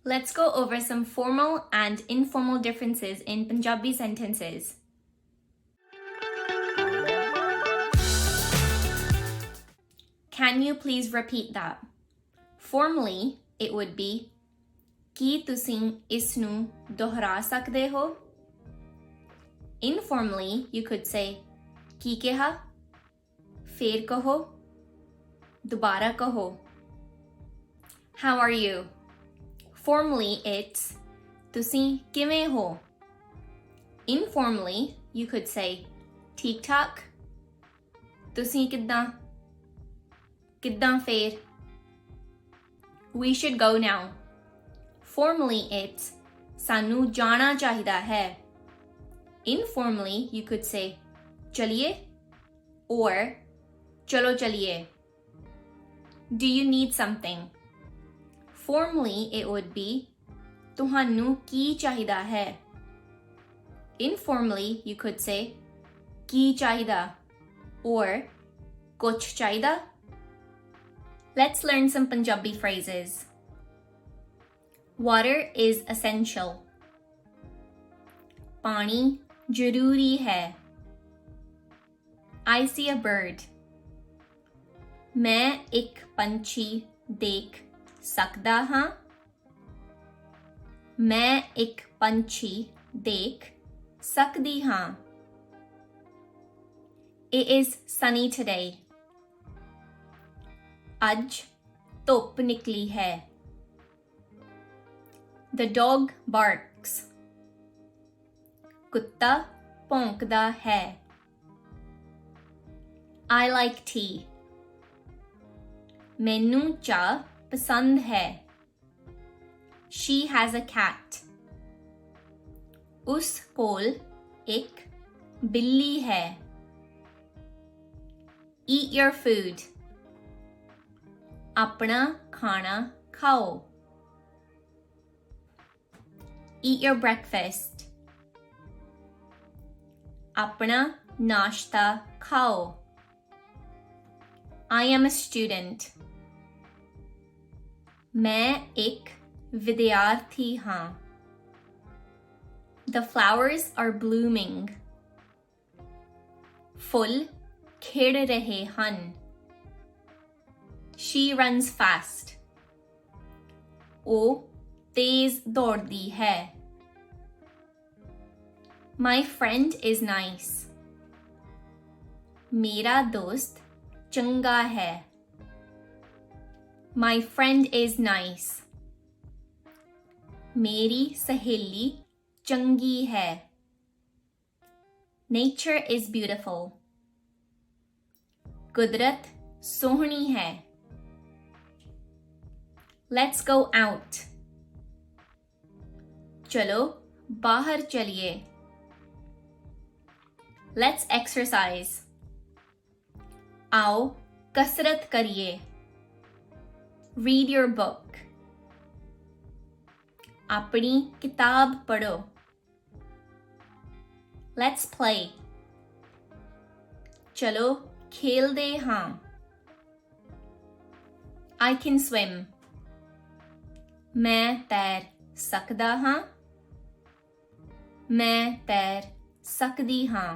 Let's go over some formal and informal differences in Punjabi sentences. Can you please repeat that? Formally, it would be, ਕੀ ਤੁਸੀਂ ਇਸ ਨੂੰ ਦੁਹਰਾ ਸਕਦੇ ਹੋ? Informally, you could say, ਕੀ ਕਿਹਾ? ਫੇਰ ਕਹੋ, ਦੁਬਾਰਾ ਕਹੋ. How are you? Formally, it's, ਤੁਸੀਂ ਕਿਵੇਂ ਹੋ? Informally, you could say, ਠੀਕ ਠਾਕ, ਤੁਸੀਂ ਕਿੱਦਾਂ? ਕਿੱਦਾਂ ਫੇਰ? We should go now. Formally, it's, ਸਾਨੂੰ ਜਾਣਾ ਚਾਹੀਦਾ ਹੈ. Informally, you could say, ਚਲਿਏ, or ਚਲੋ ਚਲਿਏ. Do you need something? Formally, it would be, ਤੁਹਾਨੂੰ ਕੀ ਚਾਹੀਦਾ ਹੈ? Informally, you could say, ਕੀ ਚਾਹੀਦਾ, or ਕੁਛ ਚਾਹੀਦਾ. Let's learn some Punjabi phrases. Water is essential. पानी जरूरी है. I see a bird. मैं एक पंछी देख सकता हां. मैं एक पंछी देख सकती हां. It is sunny today. ਅੱਜ ਧੁੱਪ ਨਿਕਲੀ ਹੈ. The dog barks. ਕੁੱਤਾ ਭੌਂਕਦਾ ਹੈ. I like tea. ਮੈਨੂੰ ਚਾਹ ਪਸੰਦ ਹੈ. She has a cat. ਉਸ ਕੋਲ ਇੱਕ ਬਿੱਲੀ ਹੈ. Eat your food. ਆਪਣਾ ਖਾਣਾ ਖਾਓ. Eat your breakfast. ਆਪਣਾ ਨਾਸ਼ਤਾ ਖਾਓ. I am a student. ਮੈਂ ਇੱਕ ਵਿਦਿਆਰਥੀ ਹਾਂ. The flowers are blooming. ਫੁੱਲ ਖਿੜ ਰਹੇ ਹਨ. She runs fast. ਉਹ ਤੇਜ਼ ਦੌੜਦੀ ਹੈ. My friend is nice. ਮੇਰਾ ਦੋਸਤ ਚੰਗਾ ਹੈ. My friend is nice. ਮੇਰੀ ਸਹੇਲੀ ਚੰਗੀ ਹੈ. Nature is beautiful. ਕੁਦਰਤ ਸੋਹਣੀ ਹੈ. Let's go out. चलो बाहर चलिए. Let's exercise. आओ कसरत करिए. Read your book. अपनी किताब पढ़ो. Let's play. चलो खेलते हां. I can swim. मैं तैर सकदा हां. मैं तैर सकदी हां.